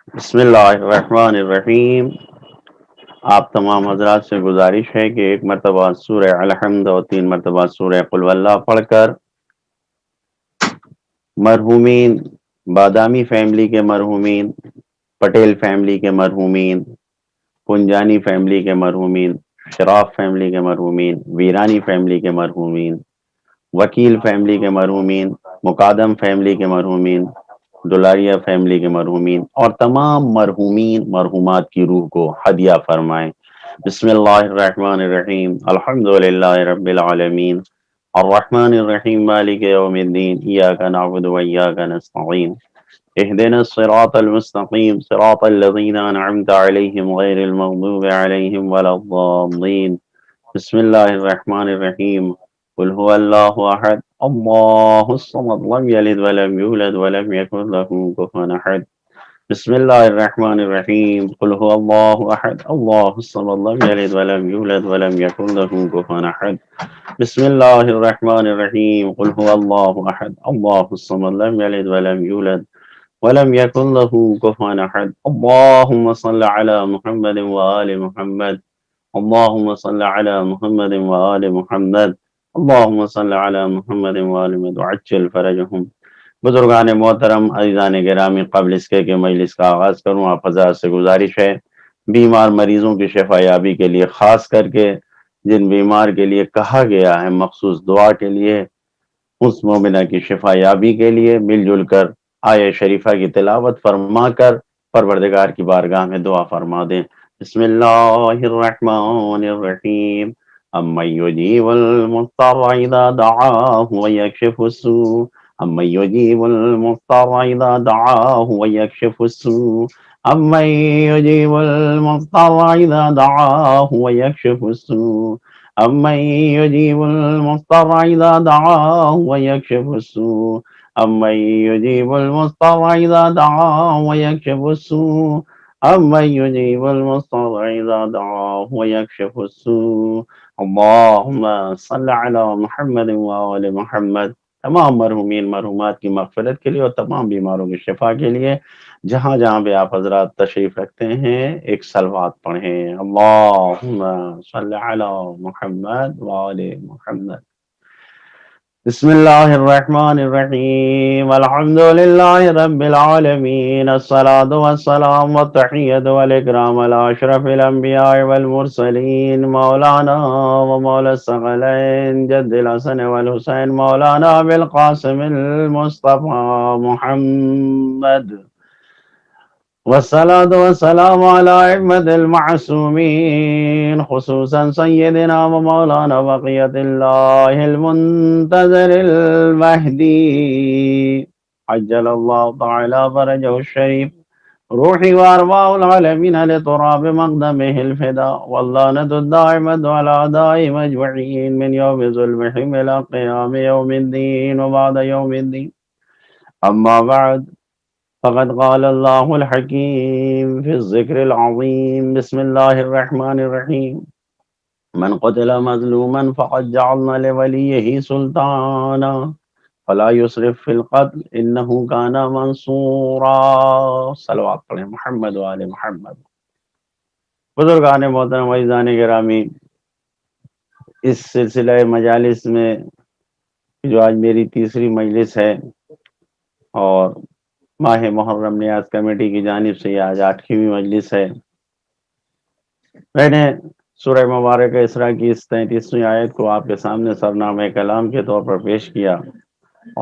بسم اللہ الرحمن الرحیم۔ آپ تمام حضرات سے گزارش ہے کہ ایک مرتبہ سورہ الحمد اور 3 مرتبہ سورہ قل واللہ پڑھ کر مرحومین، بادامی فیملی کے مرحومین، پٹیل فیملی کے مرحومین، پنجانی فیملی کے مرحومین، شراف فیملی کے مرحومین، ویرانی فیملی کے مرحومین، وکیل فیملی کے مرحومین، مقادم فیملی کے مرحومین، دلاریہ فیملی کے مرحومین اور تمام مرحومین مرحومات کی روح کو ہدیہ فرمائیں۔ بسم اللہ الرحمن الرحیم، الحمد للہ رب العالمین، الرحمن الرحیم، مالک یوم الدین، ایاک نعبد و ایاک نستعین، اہدنا الصراط المستقیم، صراط الذین انعمت علیہم غیر المغضوب علیہم ولا الضالین۔ بسم اللہ الرحمن الرحیم، قل هو اللہ احد اللہ الصمد لم یلد ولم یولد ولم یکن له کفوا احد۔ بسم اللہ الرحمن الرحیم، قل هو اللہ احد اللہ الصمد لم یلد ولم یولد ولم یکن له کفوا احد۔ بسم اللہ الرحمن الرحیم، قل هو اللہ احد اللہ الصمد لم یلد ولم یولد ولم یکن له کفوا احد۔ اللهم صل علی محمد وآل محمد، اللهم صل على محمد وآل محمد، اللهم صل على محمد وآل محمد وعجل فرجهم۔ بزرگان محترم، عزیزان گرامی، قبل اس کے مجلس کا آغاز کروں، آپ حضرات سے گزارش ہے بیمار مریضوں کی شفا یابی کے لیے، خاص کر کے جن بیمار کے لیے کہا گیا ہے مخصوص دعا کے لیے، اس مومنہ کی شفا یابی کے لیے مل جل کر آیہ شریفہ کی تلاوت فرما کر پروردگار کی بارگاہ میں دعا فرما دیں۔ بسم اللہ الرحمن الرحیم، امن یجیب المضطر اذا دعاہ ویکشف السوء، امن یجیب المضطر اذا دعاہ ویکشف السوء، امن یجیب المضطر اذا دعاہ ویکشف السوء، امن یجیب المضطر اذا دعاہ ویکشف السوء، امن یجیب المضطر اذا دعاہ ویکشف السوء، امن یجیب المضطر اذا دعاہ ویکشف السوء۔ اللہم صل علی محمد وآل محمد۔ تمام مرحومین مرحومات کی مغفرت کے لیے اور تمام بیماروں کی شفا کے لیے جہاں جہاں بھی آپ حضرات تشریف رکھتے ہیں ایک صلوات پڑھیں، اللہم صل علی محمد وآل محمد۔ بسم اللہ الرحمن الرحیم، الحمد للہ رب العالمین، الصلاة والسلام والتحیۃ والاکرام علی اشرف الانبیاء والمرسلین، مولانا و مولا الثقلین جد الحسن والحسین، مولانا بالقاسم المصطفى محمد، والصلاة والسلام على أئمة المعصومين، خصوصا سيدنا ومولانا بقية الله المنتظر المهدي عجل الله تعالى فرجه الشريف، روحي وأرواح العالمين لتراب مقدمه الفداء، واللعنة الدائمة على أعدائهم أجمعين من يوم ظلمهم إلى قيام يوم الدين وبعد يوم الدين، أما بعد، فقد قال الله الحكيم في الذكر العظيم، بسم الله الرحمن الرحيم، من قتل مظلوما فقد جعلنا لوليه سلطانا فلا يسرف في القتل انه كان منصورا۔ صلوات پڑھیں محمد وآل محمد۔ بزرگان محترم، عزیزان گرامی، اس سلسلہ مجالس میں جو آج میری تیسری مجلس ہے اور ماہ محرم نیاز کمیٹی کی جانب سے یہ آج 8ویں مجلس ہے، میں نے سورہ مبارکہ اسراء کی اس 33ویں آیت کو آپ کے سامنے سرنامہ کلام کے طور پر پیش کیا،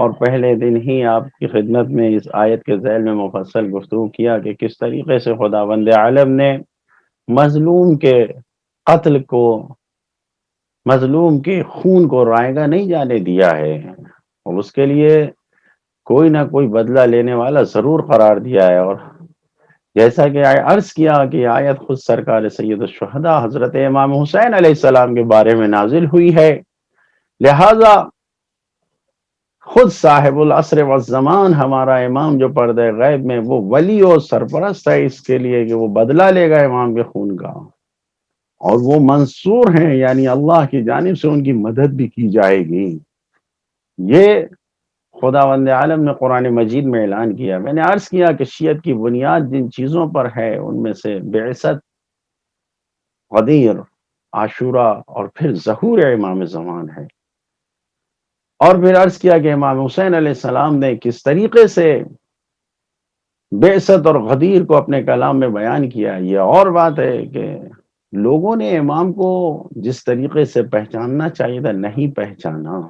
اور پہلے دن ہی آپ کی خدمت میں اس آیت کے ذیل میں مفصل گفتگو کیا کہ کس طریقے سے خداوند عالم نے مظلوم کے قتل کو، مظلوم کے خون کو رائیگاں نہیں جانے دیا ہے، اور اس کے لیے کوئی نہ کوئی بدلہ لینے والا ضرور قرار دیا ہے۔ اور جیسا کہ عرض کیا کہ آیت خود سرکار سید الشہداء حضرت امام حسین علیہ السلام کے بارے میں نازل ہوئی ہے، لہذا خود صاحب العصر والزمان ہمارا امام جو پردہ غیب میں وہ ولی اور سرپرست ہے اس کے لیے کہ وہ بدلہ لے گا امام کے خون کا، اور وہ منصور ہیں، یعنی اللہ کی جانب سے ان کی مدد بھی کی جائے گی۔ یہ خداوند عالم نے قرآن مجید میں اعلان کیا. میں نے عرض کیا کہ شیعت کی بنیاد جن چیزوں پر ہے ان میں سے بعثت، غدیر، عاشورہ اور پھر ظہور امام زمان ہے. اور پھر عرض کیا کہ امام حسین علیہ السلام نے کس طریقے سے بعثت اور غدیر کو اپنے کلام میں بیان کیا. یہ اور بات ہے کہ لوگوں نے امام کو جس طریقے سے پہچاننا چاہیے تھا نہیں پہچانا.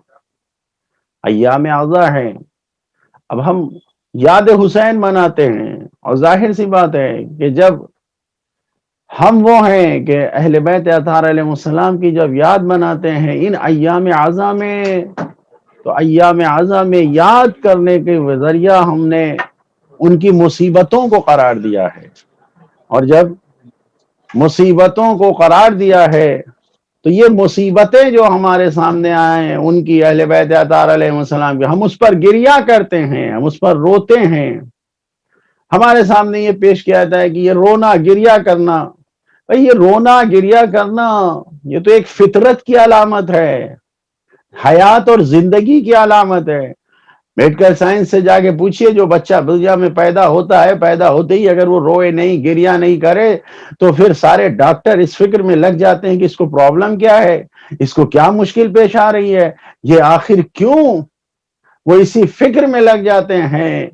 ایام اعضا ہے، اب ہم یاد حسین مناتے ہیں، اور ظاہر سی بات ہے کہ جب ہم وہ ہیں کہ اہل بیت اطہار علیہ السلام کی جب یاد مناتے ہیں ان ایام اعضا میں، تو ایام اعضا میں یاد کرنے کے ذریعہ ہم نے ان کی مصیبتوں کو قرار دیا ہے. اور جب مصیبتوں کو قرار دیا ہے تو یہ مصیبتیں جو ہمارے سامنے آئے ہیں ان کی، اہل بیت اطہار علیہ السلام کی، ہم اس پر گریہ کرتے ہیں، ہم اس پر روتے ہیں. ہمارے سامنے یہ پیش کیا جاتا ہے کہ یہ رونا گریہ کرنا. بھئی یہ رونا گریہ کرنا یہ تو ایک فطرت کی علامت ہے، حیات اور زندگی کی علامت ہے. میڈیکل سائنس سے جا کے پوچھئے، جو بچہ دنیا میں پیدا ہوتا ہے، پیدا ہوتے ہی اگر وہ روئے نہیں، گریہ نہیں کرے، تو پھر سارے ڈاکٹر اس فکر میں لگ جاتے ہیں کہ اس کو پرابلم کیا ہے، اس کو کیا مشکل پیش آ رہی ہے، یہ آخر کیوں. وہ اسی فکر میں لگ جاتے ہیں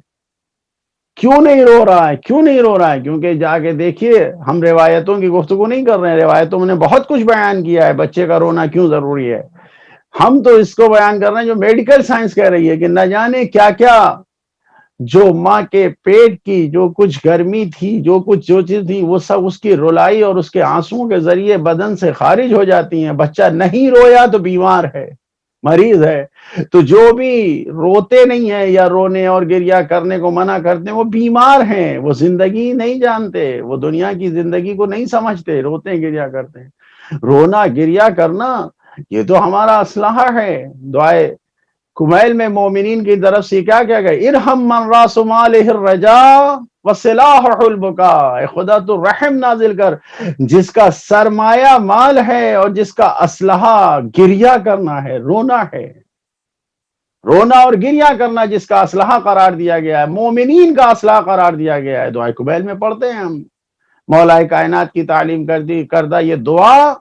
کیوں نہیں رو رہا ہے، کیوں نہیں رو رہا ہے. کیونکہ جا کے دیکھیے، ہم روایتوں کی گفتگو نہیں کر رہے ہیں، روایتوں میں نے بہت کچھ بیان کیا ہے بچے کا رونا کیوں ضروری ہے. ہم تو اس کو بیان کر رہے ہیں جو میڈیکل سائنس کہہ رہی ہے کہ نہ جانے کیا کیا جو ماں کے پیٹ کی جو کچھ گرمی تھی، جو چیز تھی، وہ سب اس کی رلائی اور اس کے آنسوؤں کے ذریعے بدن سے خارج ہو جاتی ہیں. بچہ نہیں رویا تو بیمار ہے، مریض ہے. تو جو بھی روتے نہیں ہیں یا رونے اور گریہ کرنے کو منع کرتے ہیں وہ بیمار ہیں، وہ زندگی نہیں جانتے، وہ دنیا کی زندگی کو نہیں سمجھتے، روتے ہیں گریہ کرتے ہیں. رونا گریہ کرنا یہ تو ہمارا اسلحہ ہے. دعائے کمیل میں مومنین کی طرف سے کیا کیا گیا، ارحم من راس مالہ الرجاء وسلاح البکاء. خدا تو رحم نازل کر جس کا سرمایہ مال ہے اور جس کا اسلحہ گریہ کرنا ہے، رونا ہے. رونا اور گریہ کرنا جس کا اسلحہ قرار دیا گیا ہے، مومنین کا اسلحہ قرار دیا گیا ہے. دعائے کمیل میں پڑھتے ہیں ہم، مولا کائنات کی تعلیم کردہ یہ دعا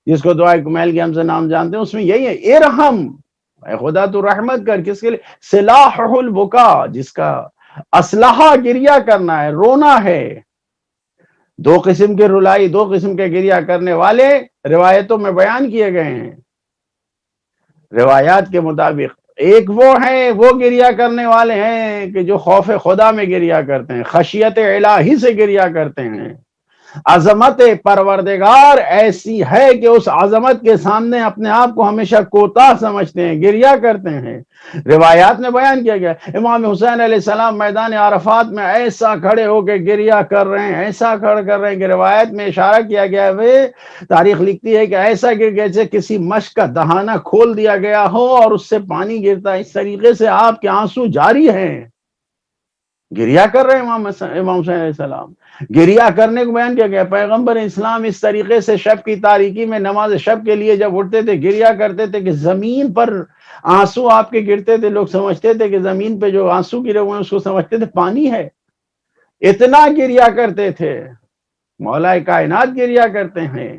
جس کو دعائے کمیل کے ہم سے نام جانتے ہیں، اس میں یہی ہے، ارحم، اے خدا تو رحمت کر. کس کے لیے؟ سلاح البکا، جس کا اسلحہ گریہ کرنا ہے، رونا ہے. دو قسم کے رلائی، دو قسم کے گریہ کرنے والے روایتوں میں بیان کیے گئے ہیں. روایات کے مطابق ایک وہ ہیں، وہ گریہ کرنے والے ہیں کہ جو خوف خدا میں گریہ کرتے ہیں، خشیت الہی سے گریہ کرتے ہیں. عظمت پروردگار ایسی ہے کہ اس عظمت کے سامنے اپنے آپ کو ہمیشہ کوتاہ سمجھتے ہیں، گریہ کرتے ہیں. روایات میں بیان کیا گیا امام حسین علیہ السلام میدان عرفات میں ایسا کھڑے ہو کے گریہ کر رہے ہیں، ایسا کھڑ کر رہے ہیں کہ روایت میں اشارہ کیا گیا ہے، تاریخ لکھتی ہے کہ ایسا کہ جیسے کسی مشک کا دہانہ کھول دیا گیا ہو اور اس سے پانی گرتا ہے، اس طریقے سے آپ کے آنسو جاری ہیں. گریہ کر رہے ہیں امام حسین علیہ السلام. گریہ کرنے کو بیان کیا گیا. پیغمبر اسلام اس طریقے سے شب کی تاریکی میں نماز شب کے لیے جب اٹھتے تھے گریہ کرتے تھے کہ زمین پر آنسو آپ کے گرتے تھے، لوگ سمجھتے تھے کہ زمین پہ جو آنسو گرے ہوئے ہیں اس کو سمجھتے تھے پانی ہے. اتنا گریہ کرتے تھے. مولا کائنات گریہ کرتے ہیں،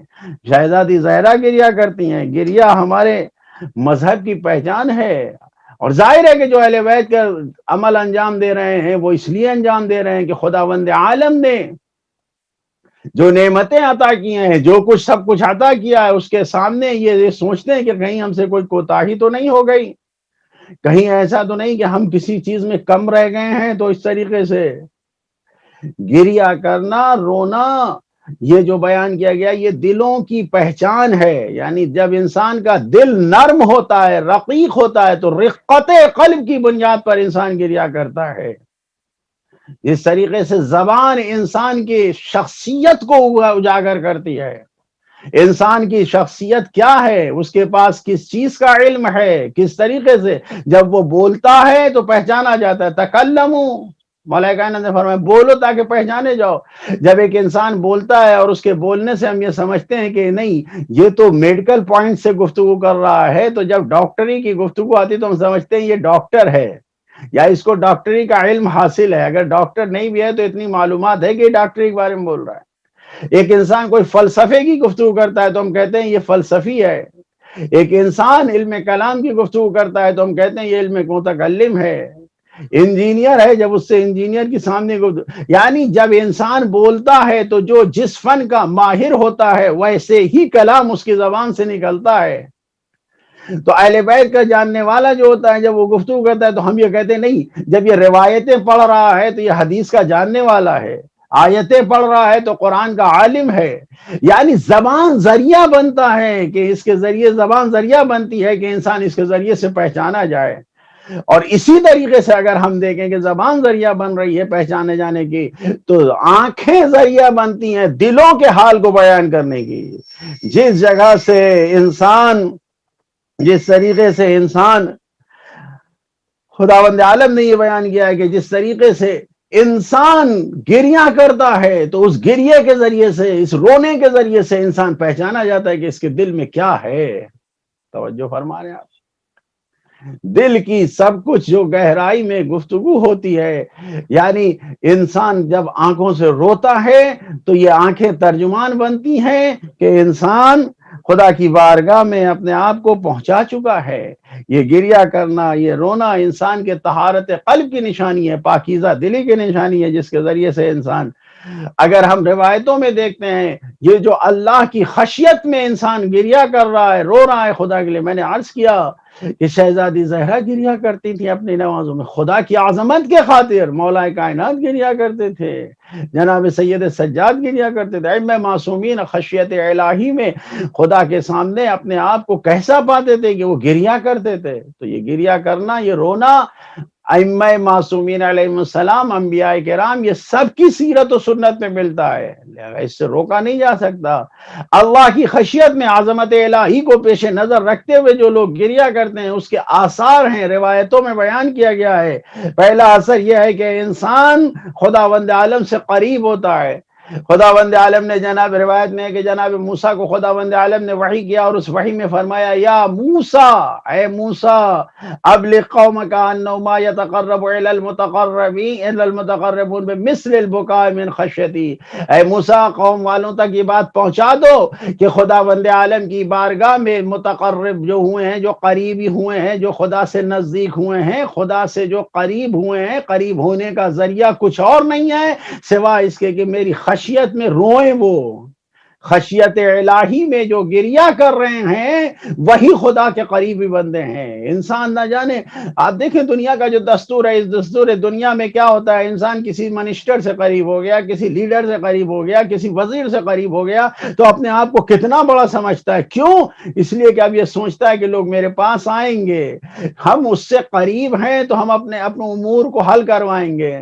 شہزادی زہرا گریہ کرتی ہیں. گریہ ہمارے مذہب کی پہچان ہے. اور ظاہر ہے کہ جو اہل بیت کا عمل انجام دے رہے ہیں وہ اس لیے انجام دے رہے ہیں کہ خداوند عالم نے جو نعمتیں عطا کی ہیں، جو کچھ سب کچھ عطا کیا ہے، اس کے سامنے یہ سوچتے ہیں کہ کہیں ہم سے کوئی کوتاہی تو نہیں ہو گئی، کہیں ایسا تو نہیں کہ ہم کسی چیز میں کم رہ گئے ہیں. تو اس طریقے سے گریہ کرنا، رونا، یہ جو بیان کیا گیا یہ دلوں کی پہچان ہے. یعنی جب انسان کا دل نرم ہوتا ہے، رقیق ہوتا ہے، تو رقت قلب کی بنیاد پر انسان گریہ کرتا ہے. اس طریقے سے زبان انسان کی شخصیت کو اجاگر کرتی ہے. انسان کی شخصیت کیا ہے، اس کے پاس کس چیز کا علم ہے، کس طریقے سے جب وہ بولتا ہے تو پہچانا جاتا ہے. تکلموا، مولا کائنات نے فرمایا بولو تاکہ پہچانے جاؤ. جب ایک انسان بولتا ہے اور اس کے بولنے سے ہم یہ سمجھتے ہیں کہ نہیں یہ تو میڈیکل پوائنٹ سے گفتگو کر رہا ہے، تو جب ڈاکٹری کی گفتگو آتی تو ہم سمجھتے ہیں یہ ڈاکٹر ہے. یا اس کو ڈاکٹری کا علم حاصل ہے، اگر ڈاکٹر نہیں بھی ہے تو اتنی معلومات ہے کہ ڈاکٹری کے بارے میں بول رہا ہے۔ ایک انسان کوئی فلسفے کی گفتگو کرتا ہے تو ہم کہتے ہیں یہ فلسفی ہے، ایک انسان علم کلام کی گفتگو کرتا ہے تو ہم کہتے ہیں یہ علم متکلم ہے۔ انجینئر ہے، جب اس سے انجینئر کی سامنے یعنی جب انسان بولتا ہے تو جو جس فن کا ماہر ہوتا ہے ویسے ہی کلام اس کی زبان سے نکلتا ہے۔ تو اہل بیت کا جاننے والا جو ہوتا ہے جب وہ گفتگو کرتا ہے تو ہم یہ کہتے ہیں نہیں، جب یہ روایتیں پڑھ رہا ہے تو یہ حدیث کا جاننے والا ہے، آیتیں پڑھ رہا ہے تو قرآن کا عالم ہے۔ یعنی زبان ذریعہ بنتا ہے کہ اس کے ذریعے، زبان ذریعہ بنتی ہے کہ انسان اس کے ذریعے سے پہچانا جائے۔ اور اسی طریقے سے اگر ہم دیکھیں کہ زبان ذریعہ بن رہی ہے پہچانے جانے کی، تو آنکھیں ذریعہ بنتی ہیں دلوں کے حال کو بیان کرنے کی۔ جس جگہ سے انسان، جس طریقے سے انسان، خداوند عالم نے یہ بیان کیا ہے کہ جس طریقے سے انسان گریہ کرتا ہے تو اس گریے کے ذریعے سے، اس رونے کے ذریعے سے انسان پہچانا جاتا ہے کہ اس کے دل میں کیا ہے۔ توجہ فرما رہے ہیں آپ؟ دل کی سب کچھ جو گہرائی میں گفتگو ہوتی ہے، یعنی انسان جب آنکھوں سے روتا ہے تو یہ آنکھیں ترجمان بنتی ہیں کہ انسان خدا کی بارگاہ میں اپنے آپ کو پہنچا چکا ہے۔ یہ گریہ کرنا، یہ رونا انسان کے طہارت قلب کی نشانی ہے، پاکیزہ دلی کی نشانی ہے، جس کے ذریعے سے انسان، اگر ہم روایتوں میں دیکھتے ہیں یہ جو اللہ کی خشیت میں انسان گریہ کر رہا ہے، رو رہا ہے خدا کے لیے، میں نے عرض کیا کہ شہزادی زہرا گریہ کرتی تھی اپنی نمازوں میں، خدا کی عظمت کے خاطر مولا کائنات گریہ کرتے تھے، جناب سید سجاد گریہ کرتے تھے، ائمہ معصومین خشیت الہی میں خدا کے سامنے اپنے آپ کو کیسا پاتے تھے کہ وہ گریہ کرتے تھے۔ تو یہ گریہ کرنا، یہ رونا ائمہ معصومین علیہ السلام، انبیاء کرام، یہ سب کی سیرت و سنت میں ملتا ہے، اس سے روکا نہیں جا سکتا۔ اللہ کی خشیت میں عظمت الہی کو پیش نظر رکھتے ہوئے جو لوگ گریہ کرتے ہیں اس کے آثار ہیں، روایتوں میں بیان کیا گیا ہے۔ پہلا اثر یہ ہے کہ انسان خداوند عالم سے قریب ہوتا ہے۔ خداوند عالم نے، جناب روایت میں ہے کہ جناب موسیٰ کو خداوند عالم نے وحی کیا اور اس وحی میں فرمایا یا موسیٰ، اے موسیٰ، ابلغ قومک انہ ما یتقرب الی المتقربون بمثل البکاء من خشیتی، اے موسیٰ قوم والوں تک یہ بات پہنچا دو کہ خداوند عالم کی بارگاہ میں متقرب جو ہوئے ہیں، جو قریبی ہوئے ہیں، جو خدا سے نزدیک ہوئے ہیں، خدا سے جو قریب ہوئے ہیں، قریب ہونے کا ذریعہ کچھ اور نہیں ہے سوا اس کے کہ میری خشیت میں روئیں۔ وہ خشیت الہی میں جو گریہ کر رہے ہیں وہی خدا کے قریبی بندے ہیں۔ انسان نہ جانے، آپ دیکھیں دنیا کا جو دستور ہے، اس دستور دنیا میں کیا ہوتا ہے، انسان کسی منسٹر سے قریب ہو گیا، کسی لیڈر سے قریب ہو گیا، کسی وزیر سے قریب ہو گیا تو اپنے آپ کو کتنا بڑا سمجھتا ہے۔ کیوں؟ اس لیے کہ اب یہ سوچتا ہے کہ لوگ میرے پاس آئیں گے، ہم اس سے قریب ہیں تو ہم اپنے امور کو حل کروائیں گے۔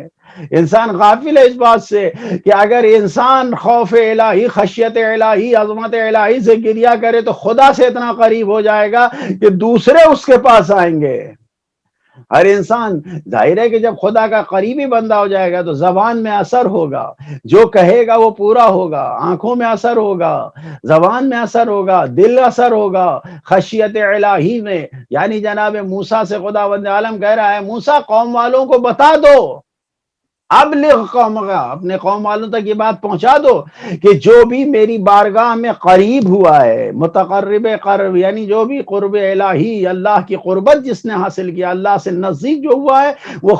انسان غافل ہے اس بات سے کہ اگر انسان خوف الہی، خشیت الہی، عظمت الہی سے گریہ کرے تو خدا سے اتنا قریب ہو جائے گا کہ دوسرے اس کے پاس آئیں گے۔ ہر انسان، ظاہر ہے کہ جب خدا کا قریبی بندہ ہو جائے گا تو زبان میں اثر ہوگا، جو کہے گا وہ پورا ہوگا، آنکھوں میں اثر ہوگا، زبان میں اثر ہوگا، دل اثر ہوگا خشیت الہی میں۔ یعنی جناب موسیٰ سے خداوند عالم کہہ رہا ہے موسیٰ قوم والوں کو بتا دو، ابلغ قومک، اپنے قوم والوں تک یہ بات پہنچا دو کہ جو بھی میری بارگاہ میں قریب ہوا ہے، متقرب قرب، یعنی جو بھی قرب الہی، اللہ کی قربت جس نے حاصل کیا، اللہ سے نزدیک جو ہوا ہے، وہ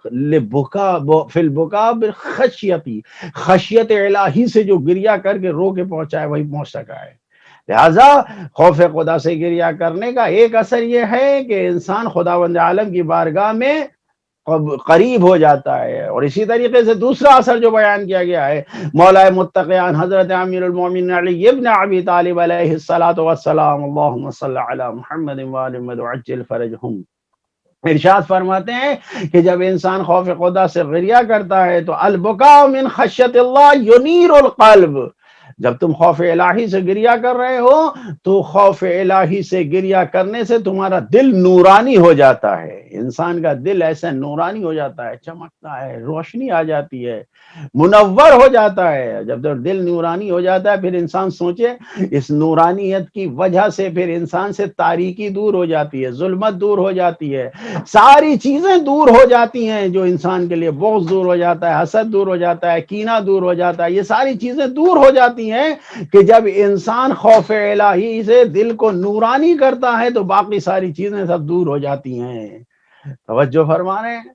لبکا فی البکا بالخشیتی، خشیت الہی سے جو گریہ کر کے رو کے پہنچا ہے وہی پہنچ سکا ہے۔ لہذا خوف خدا سے گریہ کرنے کا ایک اثر یہ ہے کہ انسان خداوند عالم کی بارگاہ میں قریب ہو جاتا ہے۔ اور اسی طریقے سے دوسرا اثر جو بیان کیا گیا ہے، مولا متقیان حضرت امیر المومنین علی ابن ابی طالب علیہ الصلوۃ والسلام، اللہم صل علی محمد وآل محمد وعجل فرجہم، ارشاد فرماتے ہیں کہ جب انسان خوف خدا سے گریہ کرتا ہے تو البکاء من خشیت اللہ ینیر القلب، جب تم خوف الہی سے گریہ کر رہے ہو تو خوف الہی سے گریہ کرنے سے تمہارا دل نورانی ہو جاتا ہے، انسان کا دل ایسے نورانی ہو جاتا ہے، چمکتا ہے، روشنی آ جاتی ہے، منور ہو جاتا ہے۔ جب دل نورانی ہو جاتا ہے پھر انسان سوچے، اس نورانیت کی وجہ سے پھر انسان سے تاریکی دور ہو جاتی ہے، ظلمت دور ہو جاتی ہے، ساری چیزیں دور ہو جاتی ہیں جو انسان کے لیے بغض دور ہو جاتا ہے، حسد دور ہو جاتا ہے، کینہ دور ہو جاتا ہے، یہ ساری چیزیں دور ہو جاتی ہیں کہ جب انسان خوف الہی سے دل کو نورانی کرتا ہے تو باقی ساری چیزیں سب دور ہو جاتی ہیں۔ توجہ فرما رہے ہیں؟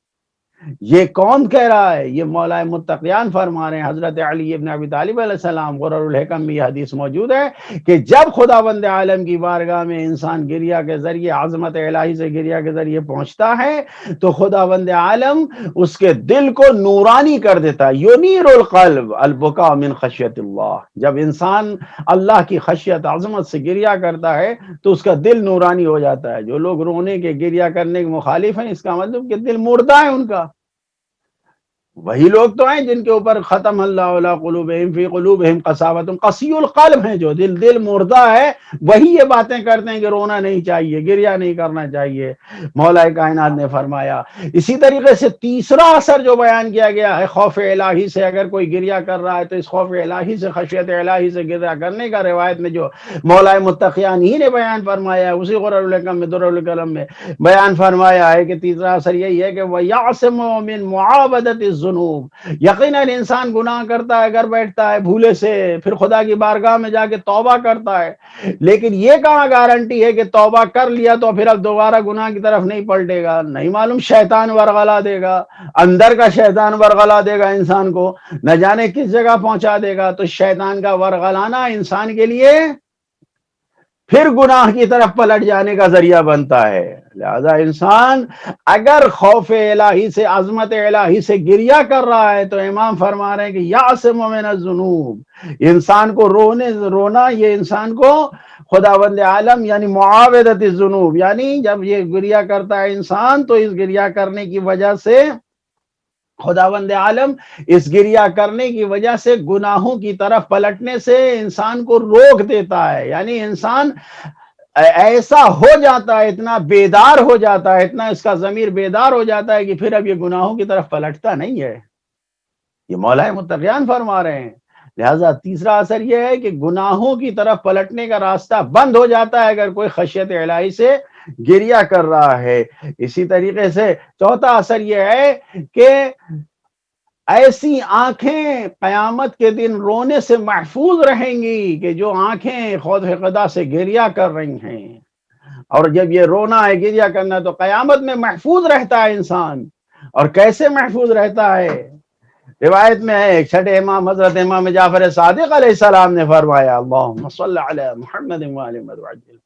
یہ کون کہہ رہا ہے؟ یہ مولا متقیان فرما رہے ہیں، حضرت علی ابن ابی طالب علیہ السلام، غرر الحکم میں یہ حدیث موجود ہے کہ جب خداوند عالم کی بارگاہ میں انسان گریہ کے ذریعے، عظمت الہی سے گریہ کے ذریعے پہنچتا ہے تو خداوند عالم اس کے دل کو نورانی کر دیتا ہے۔ یونیر القلب البکاء من خشیت اللہ، جب انسان اللہ کی خشیت عظمت سے گریہ کرتا ہے تو اس کا دل نورانی ہو جاتا ہے۔ جو لوگ رونے کے گریہ کرنے کے مخالف ہیں، اس کا مطلب کہ دل مردہ ہے ان کا۔ وہی لوگ تو ہیں جن کے اوپر ختم اللہ علی قلوبہم فی قلوبہم قساوۃ، قسی القلب ہیں، جو دل مردہ ہے، وہی یہ باتیں کرتے ہیں کہ رونا نہیں چاہیے، گریہ نہیں کرنا چاہیے۔ مولا کائنات نے فرمایا۔ اسی طریقے سے تیسرا اثر جو بیان کیا گیا ہے خوف الہی سے، اگر کوئی گریہ کر رہا ہے تو اس خوف الہی سے، خشیت الہی سے گریہ کرنے کا روایت میں جو مولا متقیان ہی نے بیان فرمایا، اسی غرر الحکم میں، درر الکلم میں بیان فرمایا ہے کہ تیسرا اثر یہی ہے کہ وَيَعْصِمُ مِنْ مُعَابَدَةِ الذُّنُوبِ، یقیناً انسان گناہ کرتا ہے، گھر بیٹھتا ہے بھولے سے، پھر خدا کی بارگاہ میں جا کے توبہ کرتا ہے، لیکن یہ کہاں گارنٹی ہے کہ توبہ کر لیا تو پھر اب دوبارہ گناہ کی طرف نہیں پلٹے گا؟ نہیں معلوم، شیطان ورغلا دے گا، اندر کا شیطان ورغلا دے گا انسان کو، نہ جانے کس جگہ پہنچا دے گا۔ تو شیطان کا ورغلانا انسان کے لیے پھر گناہ کی طرف پلٹ جانے کا ذریعہ بنتا ہے۔ لہذا انسان اگر خوف الہی سے، عظمت الہی سے گریہ کر رہا ہے تو امام فرما رہے ہیں کہ یعصم من الذنوب، انسان کو رونا یہ انسان کو خداوند عالم یعنی معاودت الذنوب، یعنی جب یہ گریہ کرتا ہے انسان تو اس گریہ کرنے کی وجہ سے خداوند عالم اس گریہ کرنے کی وجہ سے گناہوں کی طرف پلٹنے سے انسان کو روک دیتا ہے، یعنی انسان ایسا ہو جاتا ہے، اتنا بیدار ہو جاتا ہے، اتنا اس کا ضمیر بیدار ہو جاتا ہے کہ پھر اب یہ گناہوں کی طرف پلٹتا نہیں ہے۔ یہ مولا متقیان فرما رہے ہیں۔ لہٰذا تیسرا اثر یہ ہے کہ گناہوں کی طرف پلٹنے کا راستہ بند ہو جاتا ہے اگر کوئی خشیت الہی سے گریہ کر رہا ہے۔ اسی طریقے سے چوتھا اثر یہ ہے کہ ایسی آنکھیں قیامت کے دن رونے سے محفوظ رہیں گی کہ جو آنکھیں خوف خدا سے گریہ کر رہی ہیں، اور جب یہ رونا ہے، گریہ کرنا، تو قیامت میں محفوظ رہتا ہے انسان۔ اور کیسے محفوظ رہتا ہے؟ روایت میں ہے، چھٹے امام حضرت امام جعفر صادق علیہ السلام نے فرمایا، اللہم صلی علی محمد وآل محمد۔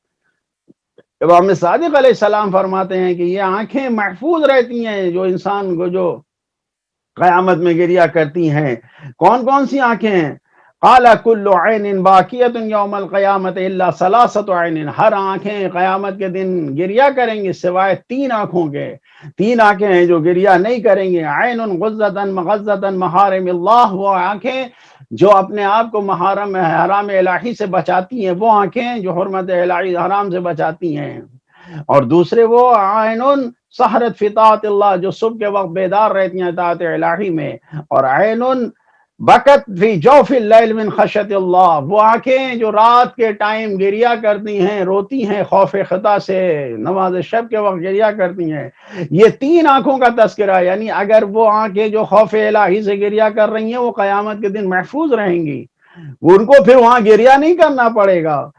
امام صادق علیہ السلام فرماتے ہیں کہ یہ آنکھیں محفوظ رہتی ہیں جو انسان کو جو قیامت میں گریہ کرتی ہیں۔ کون کون سی آنکھیں ہیں؟ قال کل عین باکیۃ یوم القیامت الا ثلاثۃ عین، ہر آنکھیں قیامت کے دن گریہ کریں گی سوائے تین آنکھوں کے۔ تین آنکھیں ہیں جو گریہ نہیں کریں گے، عین غضۃ مغضۃ محارم اللہ، وہ آنکھیں جو اپنے آپ کو حرام الہی سے بچاتی ہیں، وہ آنکھیں جو حرمت الہی حرام سے بچاتی ہیں۔ اور دوسرے وہ عین سحرت فی طاعت اللہ، جو صبح کے وقت بیدار رہتی ہیں اطاعت الہی میں، اور عین بکت فی جوف اللیل من خشیت اللہ، وہ آنکھیں جو رات کے ٹائم گریہ کرتی ہیں، روتی ہیں خوف خدا سے، نماز شب کے وقت گریہ کرتی ہیں۔ یہ تین آنکھوں کا تذکرہ ہے، یعنی اگر وہ آنکھیں جو خوف الہی سے گریہ کر رہی ہیں وہ قیامت کے دن محفوظ رہیں گی، ان کو پھر وہاں گریہ نہیں کرنا پڑے گا۔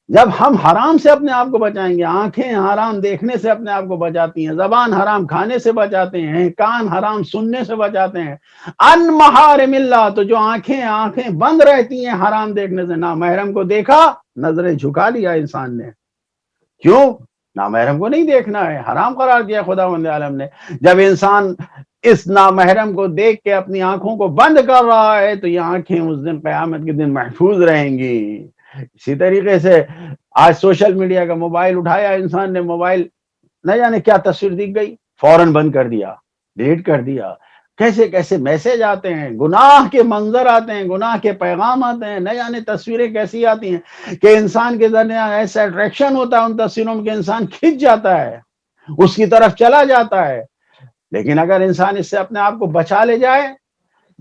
جب ہم حرام سے اپنے آپ کو بچائیں گے، آنکھیں حرام دیکھنے سے اپنے آپ کو بچاتی ہیں، زبان حرام کھانے سے بچاتے ہیں، کان حرام سننے سے بچاتے ہیں، ان محارم اللہ، تو جو آنکھیں بند رہتی ہیں حرام دیکھنے سے، نامحرم کو دیکھا نظریں جھکا لیا انسان نے۔ کیوں؟ نامحرم کو نہیں دیکھنا ہے، حرام قرار دیا خداوند عالم نے۔ جب انسان اس نامحرم کو دیکھ کے اپنی آنکھوں کو بند کر رہا ہے تو یہ آنکھیں اس دن قیامت کے دن محفوظ رہیں گی۔ اسی طریقے سے آج سوشل میڈیا کا موبائل اٹھایا انسان نے، موبائل نہ جانے کیا تصویر دکھ گئی، فوراً بند کر دیا، ڈیلیٹ کر دیا۔ کیسے کیسے میسج آتے ہیں، گناہ کے منظر آتے ہیں، گناہ کے پیغام آتے ہیں، نہ جانے تصویریں کیسی آتی ہیں کہ انسان کے درمیان ایسا اٹریکشن ہوتا ہے ان تصویروں میں کہ انسان کھنچ جاتا ہے، اس کی طرف چلا جاتا ہے۔ لیکن اگر انسان اس سے اپنے آپ کو بچا لے جائے،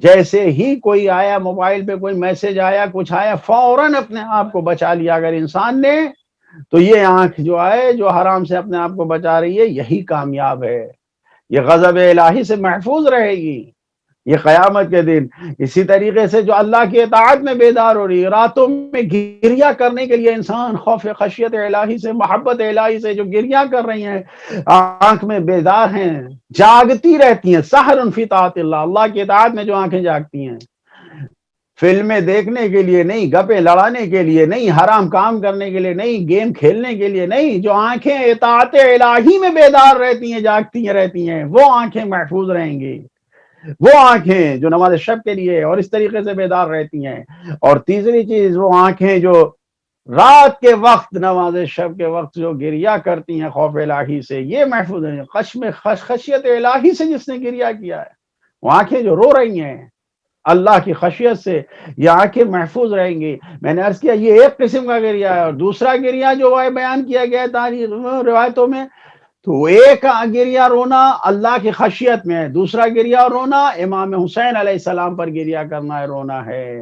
جیسے ہی کوئی آیا، موبائل پہ کوئی میسج آیا، کچھ آیا، فوراً اپنے آپ کو بچا لیا اگر انسان نے، تو یہ آنکھ جو ہے جو حرام سے اپنے آپ کو بچا رہی ہے، یہی کامیاب ہے، یہ غضب الہی سے محفوظ رہے گی یہ قیامت کے دن۔ اسی طریقے سے جو اللہ کی اطاعت میں بیدار ہو رہی ہے، راتوں میں گریہ کرنے کے لیے انسان خوف خشیت الہی سے، محبت الہی سے جو گریہ کر رہی ہیں، آنکھ میں بیدار ہیں، جاگتی رہتی ہیں، سحر فی طاعت اللہ، اللہ کی اطاعت میں جو آنکھیں جاگتی ہیں، فلمیں دیکھنے کے لیے نہیں، گپے لڑانے کے لیے نہیں، حرام کام کرنے کے لیے نہیں، گیم کھیلنے کے لیے نہیں، جو آنکھیں اطاعت الہی میں بیدار رہتی ہیں، جاگتی رہتی ہیں، وہ آنکھیں محفوظ رہیں گی، وہ آنکھیں جو نماز شب کے لیے اور اس طریقے سے بیدار رہتی ہیں۔ اور تیسری چیز، وہ آنکھیں جو رات کے وقت، نماز شب کے وقت جو گریہ کرتی ہیں خوف الہی سے، یہ محفوظ ہیں۔ خشیت الہی سے جس نے گریہ کیا ہے، وہ آنکھیں جو رو رہی ہیں اللہ کی خشیت سے، یہ آنکھیں محفوظ رہیں گی۔ میں نے عرض کیا یہ ایک قسم کا گریہ ہے، اور دوسرا گریہ جو بیان کیا گیا ہے تاریخ روایتوں میں، تو ایک گریہ رونا اللہ کی خشیت میں ہے، دوسرا گریہ رونا امام حسین علیہ السلام پر گریہ کرنا ہے، رونا ہے۔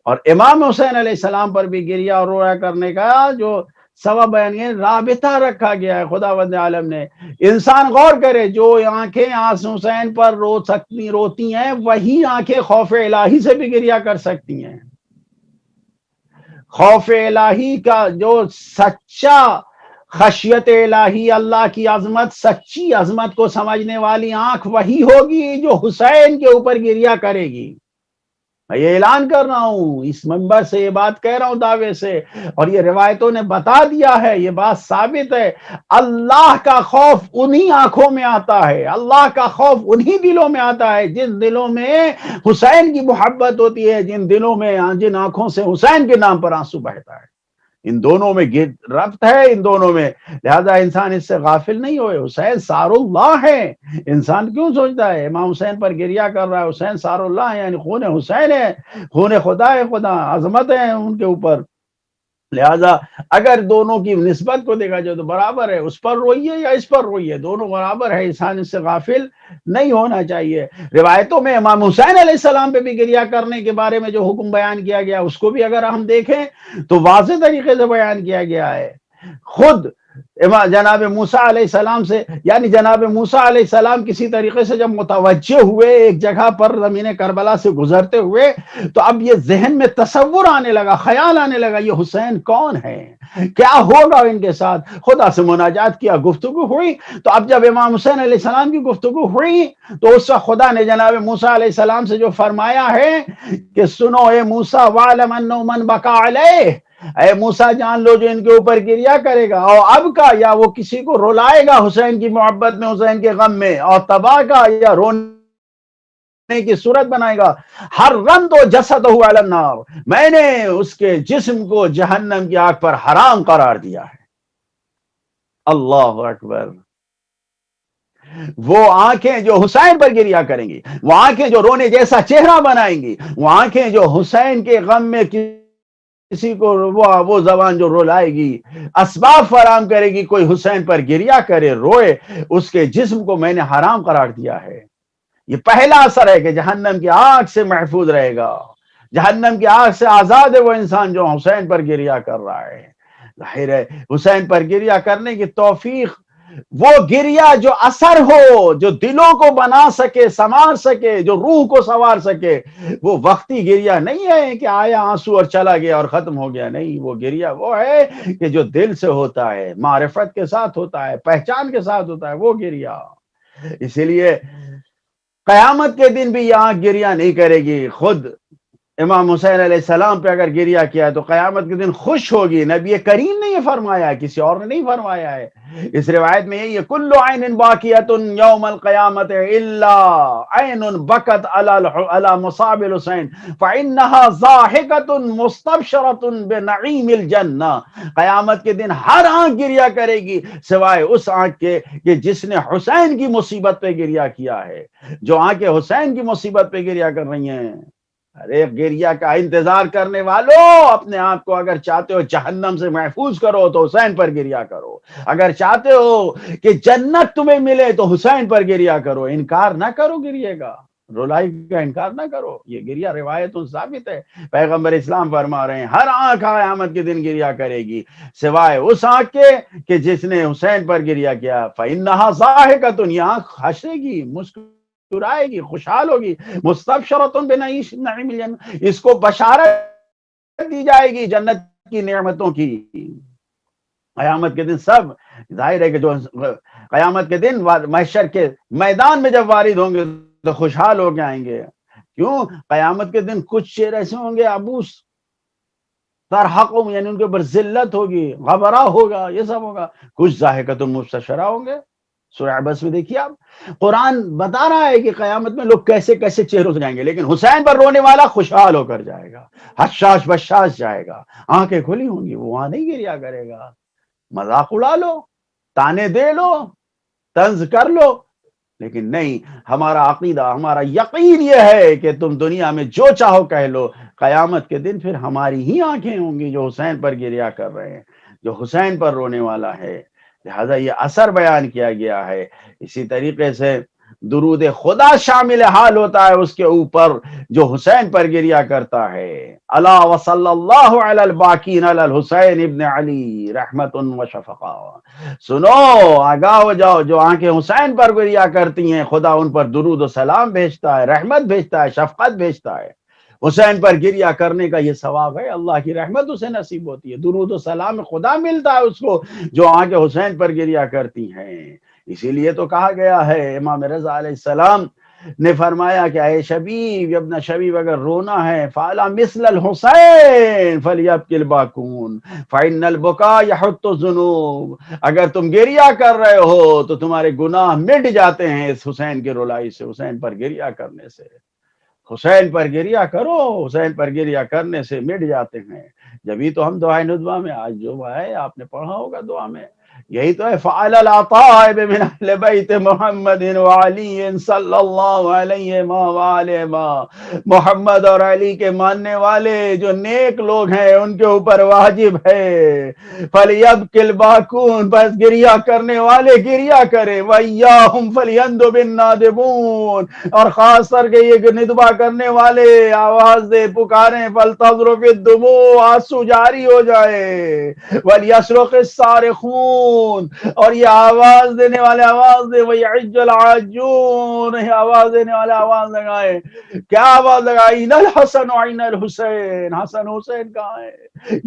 اور امام حسین علیہ السلام پر بھی گریہ اور رویا کرنے کا جو سبب بیان ہے، رابطہ رکھا گیا ہے خداوند عالم نے۔ انسان غور کرے، جو آنکھیں حسین پر روتی ہیں، وہی آنکھیں خوف الہی سے بھی گریہ کر سکتی ہیں۔ خوف الہی کا جو سچا خشیت الہی، اللہ کی عظمت، سچی عظمت کو سمجھنے والی آنکھ وہی ہوگی جو حسین کے اوپر گریہ کرے گی۔ میں یہ اعلان کر رہا ہوں، اس منبر سے یہ بات کہہ رہا ہوں دعوے سے، اور یہ روایتوں نے بتا دیا ہے، یہ بات ثابت ہے۔ اللہ کا خوف انہی آنکھوں میں آتا ہے، اللہ کا خوف انہی دلوں میں آتا ہے جن دلوں میں حسین کی محبت ہوتی ہے، جن دلوں میں، جن آنکھوں سے حسین کے نام پر آنسو بہتا ہے۔ ان دونوں میں ربط ہے، ان دونوں میں، لہذا انسان اس سے غافل نہیں ہوئے۔ حسین سار اللہ ہے، انسان کیوں سوچتا ہے امام حسین پر گریہ کر رہا ہے، حسین سار اللہ ہے، یعنی خون حسین ہے، خون خدا ہے، خدا عظمت ہے ان کے اوپر۔ لہذا اگر دونوں کی نسبت کو دیکھا جائے تو برابر ہے، اس پر روئیے یا اس پر روئیے، دونوں برابر ہے، انسان اس سے غافل نہیں ہونا چاہیے۔ روایتوں میں امام حسین علیہ السلام پہ بھی گریہ کرنے کے بارے میں جو حکم بیان کیا گیا، اس کو بھی اگر ہم دیکھیں تو واضح طریقے سے بیان کیا گیا ہے۔ خود جناب موسیٰ علیہ السلام سے، یعنی جناب موسیٰ علیہ السلام کسی طریقے سے جب متوجہ ہوئے ایک جگہ پر زمین کربلا سے گزرتے ہوئے، تو اب یہ ذہن میں تصور آنے لگا، خیال آنے لگا، یہ حسین کون ہے، کیا ہوگا ان کے ساتھ۔ خدا سے مناجات کیا، گفتگو ہوئی، تو اب جب امام حسین علیہ السلام کی گفتگو ہوئی تو اس وقت خدا نے جناب موسیٰ علیہ السلام سے جو فرمایا ہے کہ سنو اے موسیٰ وَعْلَمْ أَنَّهُ مَنْ بَكَى عَلَيْهِ، اے موسیٰ جان لو جو ان کے اوپر گریہ کرے گا، اور اب کا یا وہ کسی کو رلائے گا حسین کی محبت میں، حسین کے غم میں، اور تباہ کا یا رونے کی صورت بنائے گا، ہر رند و جسدہ علی النار، میں نے اس کے جسم کو جہنم کی آگ پر حرام قرار دیا ہے۔ اللہ اکبر۔ وہ آنکھیں جو حسین پر گریہ کریں گی، وہ آنکھیں جو رونے جیسا چہرہ بنائیں گی، وہ آنکھیں جو حسین کے غم میں کسی کو وہ زبان جو رلائے گی، اسباب فراہم کرے گی کوئی حسین پر گریہ کرے، روئے، اس کے جسم کو میں نے حرام قرار دیا ہے۔ یہ پہلا اثر ہے کہ جہنم کی آگ سے محفوظ رہے گا، جہنم کی آگ سے آزاد ہے وہ انسان جو حسین پر گریہ کر رہا ہے۔ ظاہر ہے حسین پر گریہ کرنے کی توفیق، وہ گریہ جو اثر ہو، جو دلوں کو بنا سکے، سنوار سکے، جو روح کو سنوار سکے، وہ وقتی گریہ نہیں ہے کہ آیا آنسو اور چلا گیا اور ختم ہو گیا، نہیں، وہ گریہ وہ ہے کہ جو دل سے ہوتا ہے، معرفت کے ساتھ ہوتا ہے، پہچان کے ساتھ ہوتا ہے، وہ گریہ۔ اسی لیے قیامت کے دن بھی یہ آنکھ گریہ نہیں کرے گی۔ خود امام حسین علیہ السلام پہ اگر گریہ کیا تو قیامت کے دن خوش ہوگی۔ نبی کریم نے یہ فرمایا، کسی اور نے نہیں فرمایا ہے۔ اس روایت میں یہی ہے کل عین باقیۃ یوم القیامت الا عین بکت علی مصاب الحسین فانها ضاحکۃ مستبشرۃ بنعیم الجنہ، قیامت کے دن ہر آنکھ گریا کرے گی سوائے اس آنکھ کے کہ جس نے حسین کی مصیبت پہ گریا کیا ہے۔ جو آنکھیں حسین کی مصیبت پہ گریا کر رہی ہیں، ارے گریا کا انتظار کرنے والوں، اپنے آپ کو اگر چاہتے ہو جہنم سے محفوظ کرو تو حسین پر گریا کرو، اگر چاہتے ہو کہ جنت تمہیں ملے تو حسین پر گریا کرو، انکار نہ کرو گریے کا، رولائی کا انکار نہ کرو۔ یہ گریا روایتوں ثابت ہے، پیغمبر اسلام فرما رہے ہیں ہر آنکھ قیامت کے دن گریا کرے گی سوائے اس آنکھ کے کہ جس نے حسین پر گریا کیا۔ فَإِنَّهَا ضَاحِكَةٌ، یہ آنکھ ہنسے گی، مسکرائے گی، خوشحال ہوگی، مستبشرۃ بنعیم الجنہ، اس کو بشارت دی جائے گی جنت کی نعمتوں کی۔ قیامت کے دن سب ظاہر ہے کہ جو قیامت کے دن محشر کے میدان میں جب وارد ہوں گے تو خوشحال ہو کے آئیں گے۔ کیوں؟ قیامت کے دن کچھ شیر ایسے ہوں گے ابوس ترحقهم، یعنی ان کے اوپر ذلت ہوگی، غبرہ ہوگا، یہ سب ہوگا۔ کچھ ضاحکۃ مستبشرہ ہوں گے۔ سورہ عبس میں دیکھیے آپ، قرآن بتا رہا ہے کہ قیامت میں لوگ کیسے کیسے چہروں سے جائیں گے، لیکن حسین پر رونے والا خوشحال ہو کر جائے گا، حشاش بشاش جائے گا، آنکھیں کھلی ہوں گی، وہ وہاں نہیں گریا کرے گا۔ مذاق اڑا لو، تانے دے لو، طنز کر لو، لیکن نہیں، ہمارا عقیدہ، ہمارا یقین یہ ہے کہ تم دنیا میں جو چاہو کہہ لو، قیامت کے دن پھر ہماری ہی آنکھیں ہوں گی جو حسین پر گریا کر رہے ہیں، جو حسین پر رونے والا ہے۔ لہذا یہ اثر بیان کیا گیا ہے۔ اسی طریقے سے درود خدا شامل حال ہوتا ہے اس کے اوپر جو حسین پر گریا کرتا ہے۔ الا وصلی اللہ علی الباقین علی الحسین ابن علی رحمت و شفقہ، سنو، آگاہ ہو جاؤ، جو آنکھیں حسین پر گریا کرتی ہیں خدا ان پر درود و سلام بھیجتا ہے، رحمت بھیجتا ہے، شفقت بھیجتا ہے۔ حسین پر گریا کرنے کا یہ ثواب ہے، اللہ کی رحمت اسے نصیب ہوتی ہے، درود و سلام خدا ملتا ہے اس کو جو آنکھیں حسین پر گریا کرتی ہیں۔ اسی لیے تو کہا گیا ہے، امام رضا علیہ السلام نے فرمایا کہ اے شبیب، ابن شبیب، اگر رونا ہے فعلا مثل الحسین فلیبکی الباکون فإن البکا یحط الذنوب، اگر تم گریا کر رہے ہو تو تمہارے گناہ مٹ جاتے ہیں اس حسین کی رلائی سے، حسین پر گریا کرنے سے۔ حسین پر گریا کرو، حسین پر گریا کرنے سے مٹ جاتے ہیں۔ جبھی تو ہم دعائے ندوہ میں آج جو ہے آپ نے پڑھا ہوگا دعا میں، یہی تو ہے، فعل العطائب من اہل بیت محمد وعلی صلی اللہ علیہ وآلہ، محمد اور علی کے ماننے والے جو نیک لوگ ہیں ان کے اوپر واجب ہے فلیبکی الباکون، بس گریا کرنے والے گریا کریں، وَإِيَّاهُمْ فَلْيَنْدُبِ النَّادِبُونَ، اور خاص کر کے یہ ندبہ کرنے والے آواز دے، پکاریں، فَلْتَضْرُفِ الدُّمُوعُ، آنسو جاری ہو جائے، وَلْيَصْرُخِ الصَّارِخُونَ، اور یہ آواز دینے والے آواز دے، وَيَعِجَّ الْعَاجُّونَ، یہ آواز دینے والے آواز لگائیں۔ کیا آواز لگائی؟ اِنَ الْحَسَنُ وَإِنَ الْحُسَيْنَ، حسن حسین کہاں ہے؟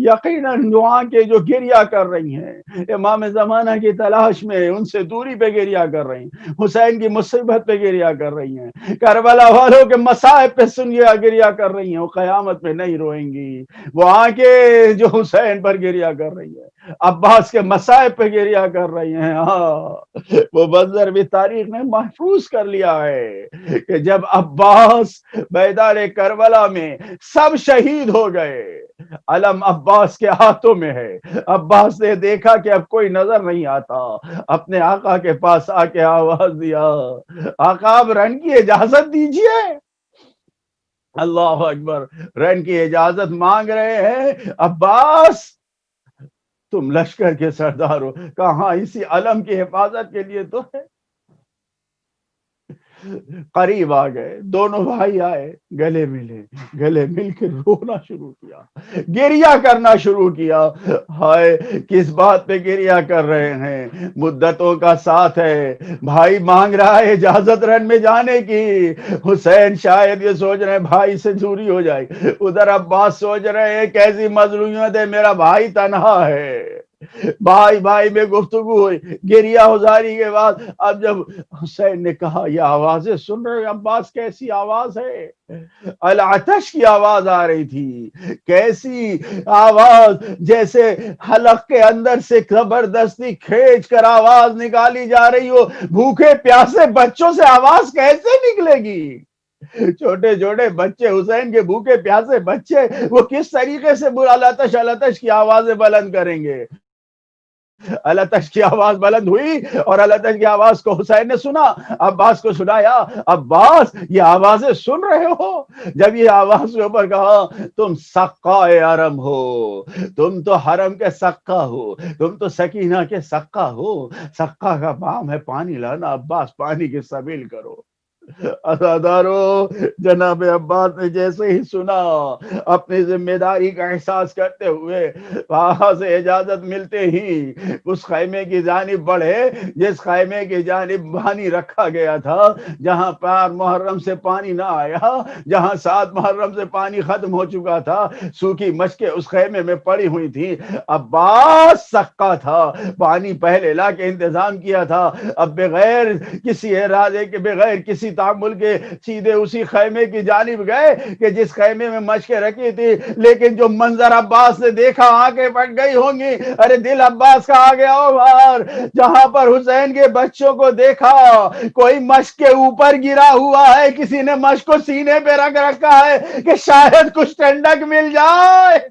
یقیناً جو آنکھیں جو گریا کر رہی ہیں امام زمانہ کی تلاش میں، ان سے دوری پہ گریا کر رہی ہیں، حسین کی مصیبت پہ گریا کر رہی ہیں، کربلا والوں کے مصائب پہ گریا کر رہی ہیں، وہ قیامت میں نہیں روئیں گی۔ وہ آنکھیں جو حسین پر گریا کر رہی ہیں، عباس کے مصائب پہ گریا کر رہی ہیں، ہاں، وہ منظر بھی تاریخ نے محفوظ کر لیا ہے کہ جب عباس میدان کربلا میں سب شہید ہو گئے، علم عباس کے ہاتھوں میں ہے، عباس نے دیکھا کہ اب کوئی نظر نہیں آتا، اپنے آقا کے پاس آ کے آواز دیا، آقا اب رن کی اجازت دیجئے۔ اللہ اکبر، رن کی اجازت مانگ رہے ہیں، عباس تم لشکر کے سردار ہو، کہاں اسی علم کی حفاظت کے لیے تو ہے۔ قریب آ گئے، دونوں بھائی آئے، گلے ملے، گلے مل کے رونا شروع کیا، گریا کرنا شروع کیا۔ ہائے، کس بات پہ گریا کر رہے ہیں؟ مدتوں کا ساتھ ہے، بھائی مانگ رہا ہے اجازت رن میں جانے کی، حسین شاید یہ سوچ رہے ہیں بھائی سے دوری ہو جائے، ادھر عباس سوچ رہے ہیں کیسی مظلومیت ہے، میرا بھائی تنہا ہے۔ بھائی بھائی میں گفتگو ہوئی، گریہ ہزاری کے بعد اب جب حسین نے کہا یہ آوازیں سن رہے عباس، کیسی آواز ہے؟ العطش کی آواز آ رہی تھی، کیسی آواز، جیسے حلق کے اندر سے زبردستی کھینچ کر آواز نکالی جا رہی ہو، بھوکے پیاسے بچوں سے آواز کیسے نکلے گی؟ چھوٹے چھوٹے بچے، حسین کے بھوکے پیاسے بچے، وہ کس طریقے سے العطش العطش کی آوازیں بلند کریں گے؟ العطش کی آواز بلند ہوئی اور العطش کی آواز کو حسین نے سنا، عباس کو سنایا، عباس یہ آوازیں سن رہے ہو؟ جب یہ آواز کے اوپر کہا تم سقائے حرم ہو، تم تو حرم کے سقا ہو، تم تو سکینہ کے سقا ہو، سقا کا کام ہے پانی لانا، عباس پانی کی سبیل کرو۔ عزادارو، جناب عباس نے جیسے ہی سنا، اپنی ذمہ داری کا احساس کرتے ہوئے وہاں سے اجازت ملتے ہی اس خیمے کی جانب بڑھے جس خیمے کی جانب پانی رکھا گیا تھا، جہاں 5 محرم سے پانی نہ آیا، جہاں 7 محرم سے پانی ختم ہو چکا تھا، سوکھی مشکیں اس خیمے میں پڑی ہوئی تھی۔ عباس سقا تھا، پانی پہلے لا کے انتظام کیا تھا، اب بغیر کسی ارادے کے، بغیر کسی تعامل کے سیدھے اسی خیمے کی جانب گئے کہ جس خیمے میں مشکیں رکھی تھی، لیکن جو منظر عباس نے دیکھا آنکھیں پھٹ گئی ہوں گی، ارے دل عباس کا آ گیا ہو باہر، جہاں پر حسین کے بچوں کو دیکھا کوئی مشک کے اوپر گرا ہوا ہے، کسی نے مشک کو سینے پہ رکھ رکھا ہے کہ شاید کچھ ٹھنڈک مل جائے۔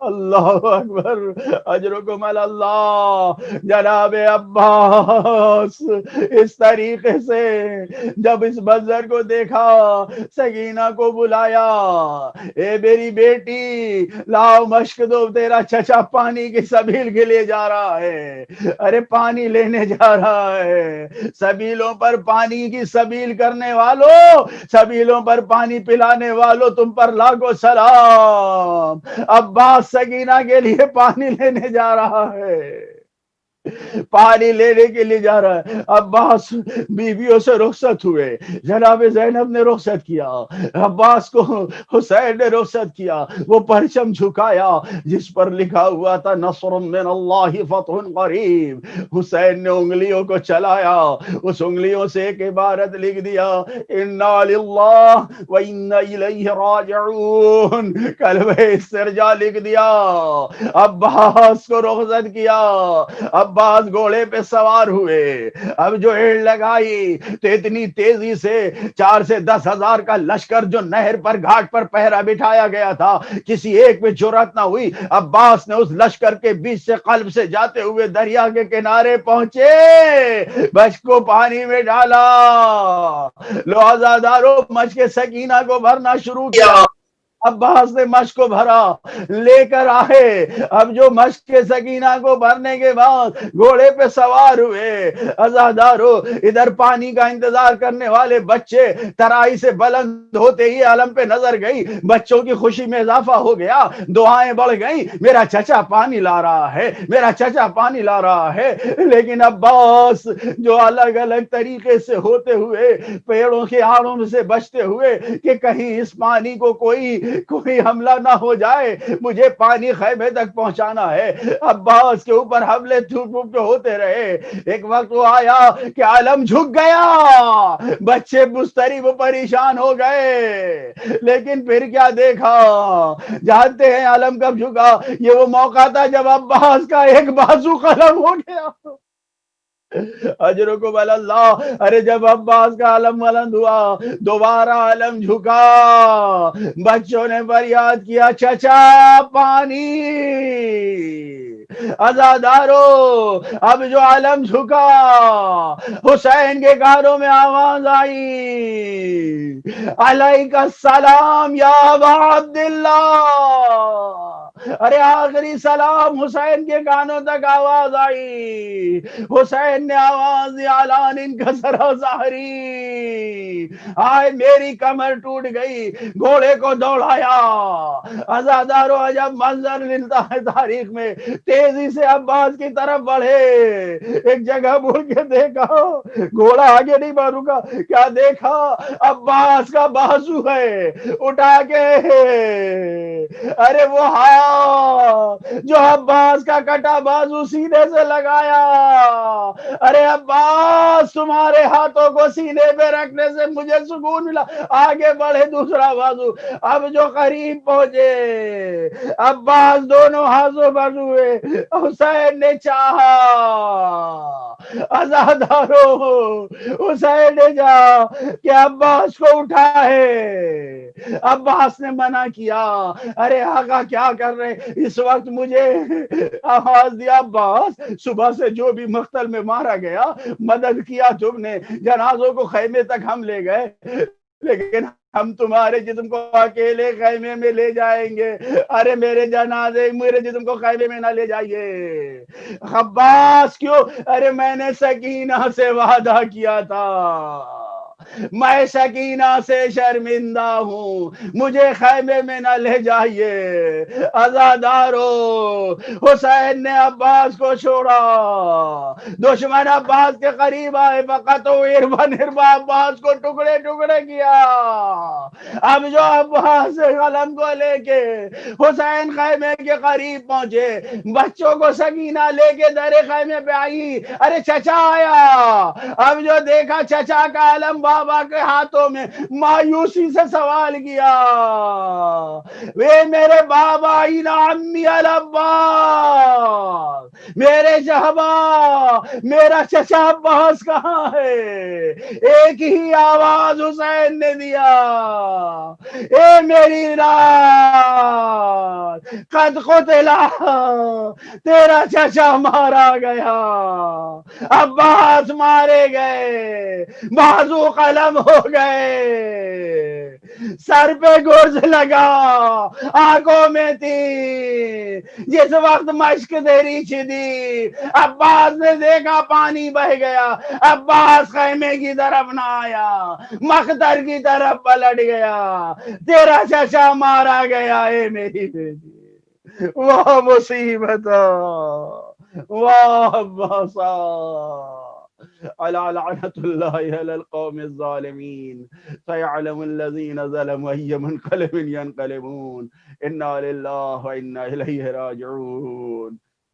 اللہ اکبر، اجرکم اللہ۔ جناب عباس اس طریقے سے جب اس منظر کو دیکھا، سکینہ کو بلایا، اے میری بیٹی لاؤ مشک دو، تیرا چچا پانی کی سبیل کے لیے جا رہا ہے، ارے پانی لینے جا رہا ہے۔ سبیلوں پر پانی کی سبیل کرنے والوں، سبیلوں پر پانی پلانے والوں، تم پر لاکھوں سلام۔ عباس سکینہ کے لیے پانی لینے جا رہا ہے، پانی لینے کے لیے جا رہا ہے۔ عباس بیویوں سے رخصت ہوئے، جناب زینب نے رخصت کیا، عباس کو حسین نے رخصت کیا، وہ پرچم جھکایا جس پر لکھا ہوا تھا نصر من اللہ فتح قریب۔ حسین نے انگلیوں کو چلایا، اس انگلیوں سے ایک عبارت لکھ دیا، انا للہ و انا الیہ راجعون، کلمہ استرجاع لکھ دیا۔ عباس کو رخصت کیا، عباس گھوڑے پہ سوار ہوئے، اب جو ایڑ لگائی تو اتنی تیزی سے 4 سے 10 ہزار کا لشکر جو نہر پر گھاٹ پر پہرا بٹھایا گیا تھا، کسی ایک پہ جرات نہ ہوئی۔ عباس نے اس لشکر کے بیچ سے قلب سے جاتے ہوئے دریا کے کنارے پہنچے، مشک کو پانی میں ڈالا، لو عزادارو مشک سکینہ کو بھرنا شروع کیا۔ عباس نے مشک کو بھرا، لے کر آئے، اب جو مشک کے سکینہ کو بھرنے کے بعد گھوڑے پہ سوار ہوئے، عزادارو ادھر پانی کا انتظار کرنے والے بچے ترائی سے بلند ہوتے ہی علم پہ نظر گئی، بچوں کی خوشی میں اضافہ ہو گیا، دعائیں بڑھ گئیں، میرا چچا پانی لا رہا ہے، میرا چچا پانی لا رہا ہے۔ لیکن عباس جو الگ الگ طریقے سے ہوتے ہوئے، پیڑوں کے آڑوں میں سے بچتے ہوئے کہ کہیں اس پانی کو کوئی حملہ نہ ہو جائے، مجھے پانی خیمے تک پہنچانا ہے، عباس کے اوپر حملے ٹھوک ہوتے رہے۔ ایک وقت وہ آیا کہ عالم جھک گیا، بچے مضطرب و پریشان ہو گئے، لیکن پھر کیا دیکھا؟ جانتے ہیں عالم کب جھکا؟ یہ وہ موقع تھا جب عباس کا ایک بازو قلم ہو گیا۔ اجرکم اللہ، ارے جب عباس کا علم بلند ہوا، دوبارہ علم جھکا، بچوں نے فریاد کیا چچا پانی۔ عزادارو اب جو علم جھکا، حسین کے کانوں میں آواز آئی، علیک السلام یا ابا عبداللہ، ارے آخری سلام حسین کے کانوں تک آواز آئی۔ حسین نے آواز دی، اعلان انکسر ظہری، آئے میری کمر ٹوٹ گئی، گھوڑے کو دوڑایا۔ عزادارو عجب منظر ملتا ہے تاریخ میں، تیزی سے عباس کی طرف بڑھے، ایک جگہ مڑ کے دیکھا، گھوڑا آگے نہیں بڑھ رکا، کیا دیکھا؟ عباس کا بازو ہے، اٹھا کے ارے وہ جو عباس کا کٹا بازو سینے سے لگایا. ارے عباس تمہارے ہاتھوں کو سینے پہ رکھنے سے مجھے سکون ملا. آگے بڑھے دوسرا بازو. اب جو قریب پہنچے عباس دونوں ہاتھوں بازو ہوئے. حسین نے چاہا عزادارو حسین نے چاہا کہ عباس کو اٹھائے. عباس نے منع کیا. ارے آقا کیا کر رہے اس وقت؟ مجھے آواز دیا عباس صبح سے جو بھی مقتل میں مارا گیا مدد کیا تم نے، جنازوں کو خیمے تک ہم لے گئے، لیکن ہم تمہارے جسم کو اکیلے خیمے میں لے جائیں گے. ارے میرے جنازے میرے جسم کو خیمے میں نہ لے جائیے. عباس کیوں؟ ارے میں نے سکینہ سے وعدہ کیا تھا، میں سکینہ سے شرمندہ ہوں، مجھے خیمے میں نہ لے جائیے. عزادارو حسین نے عباس کو چھوڑا. دشمن عباس کے قریب آئے، فقط عباس کو ٹکڑے ٹکڑے کیا. اب جو عباس قلم کو لے کے حسین خیمے کے قریب پہنچے، بچوں کو سکینہ لے کے در خیمے پہ آئی. ارے چچا آیا. اب جو دیکھا چچا کا علم بابا کے ہاتھوں میں، مایوسی سے سوال کیا، وے میرے بابا عمی العباس، میرے شہبا میرا چچا عباس کہاں ہے؟ ایک ہی آواز حسین نے دیا، اے میری رات قد قتلا، تیرا چچا مارا گیا، عباس مارے گئے، بازو قلم ہو گئے، سر پہ گرز لگا، آنکھوں میں تھی. جس وقت مشک تیری چھدی، عباس نے دیکھا پانی بہ گیا. عباس خیمے کی طرف نہ آیا، مختر کی طرف پلٹ گیا. تیرا چچا مارا گیا. اے میری بیٹی واہ مصیبت، واہ عباسا، الا لعنت اللہ علی القوم الظالمین. سيعلم الذين ظلموا أي منقلب ينقلبون. إنا لله وإنا إليه راجعون.